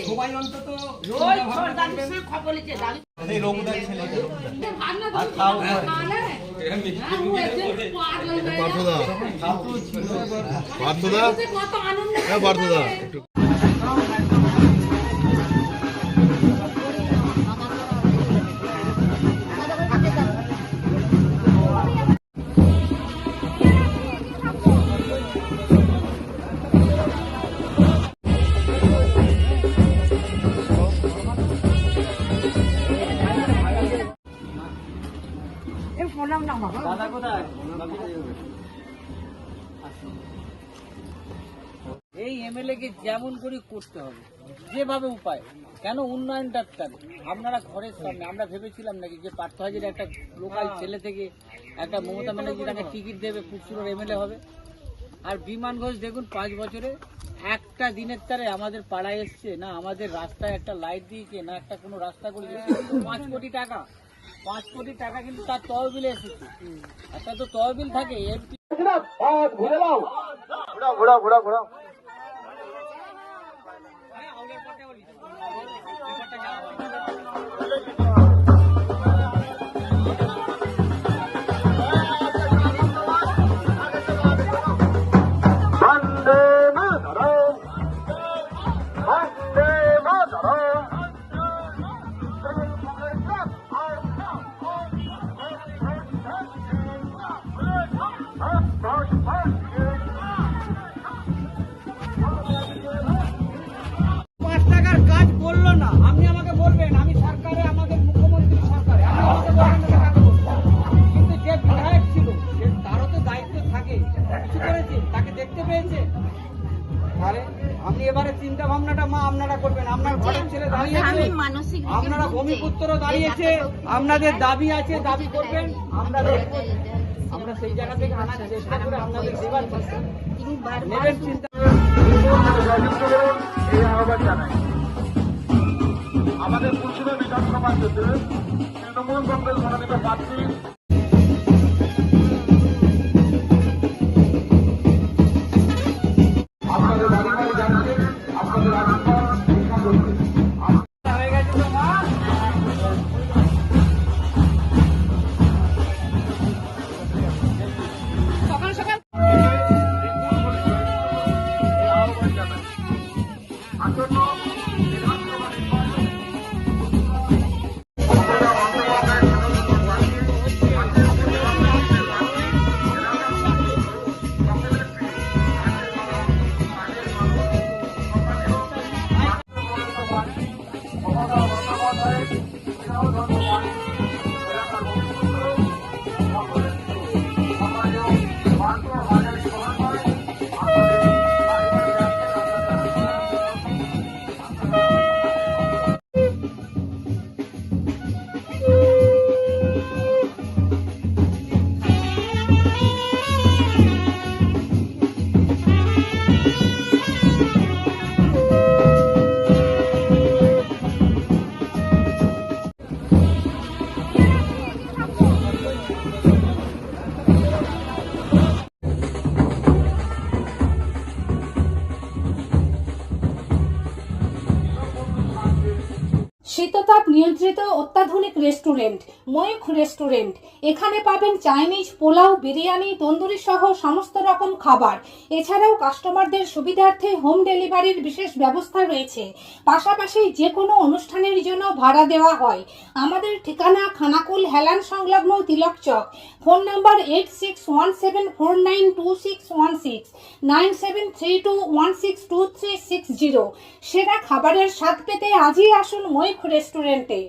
সবাই অন্তত পার্থদা দাদা কোথায়? এই এমএলএ কে যেমন করে করতে হবে, যেভাবে উপায়। কেন উন্নয়ন ডাক্তার আপনারা ঘরের সামনে, আমরা ভেবেছিলাম নাকি যে পার্থ হাজির একটা লোকাল ছেলে থেকে একটা মমতা ব্যানার্জি তাকে টিকিট দেবে, পুরসুরের এমএলএ হবে। আর বিমান ঘোষ দেখুন 5 বছরে একটা দিনের তারে আমাদের পাড়ায় এসছে না, আমাদের রাস্তায় একটা লাইট দিয়েছে না, একটা কোনো রাস্তা করে 5 কোটি টাকা, 5 কোটি টাকা কিন্তু তার তহবিলে এসেছে। একটা তো তহবিল থাকে। আপনি এবারে চিন্তা ভাবনাটা মা আপনারা করবেন, আপনার ঘরের ছেলে দাঁড়িয়েছে, আপনারা ভূমিপুত্র দাঁড়িয়েছে, আপনাদের দাবি আছে, দাবি করবেন। আমরা সেই জায়গা থেকে আনার চেষ্টা করে আপনাদের সেবার নেবেন চিন্তা। এই আহ্বান জানাই আমাদের পুরসুরা বিধানসভা ক্ষেত্রে তৃণমূল কংগ্রেস মনোনীত প্রার্থী শীততাপ নিয়ন্ত্রিত অত্যাধুনিক রেস্টুরেন্ট ময়ূখ রেস্টুরেন্ট। এখানে পাবেন চাইনিজ, পোলাও, বিরিয়ানি, তন্দুরি সহ সমস্ত রকম খাবার। এছাড়াও কাস্টমারদের সুবিধার্থে হোম ডেলিভারির বিশেষ ব্যবস্থা রয়েছে। পাশাপাশি যে কোনো অনুষ্ঠানের জন্য ভাড়া দেওয়া হয়। আমাদের ঠিকানা খানাকুল হেলান সংলগ্ন তিলক চক। Phone number 8617492616 9732162360। সেরা খাবারের স্বাদ পেতে আজই আসুন ময়ূখ রেস্টুরেন্টে।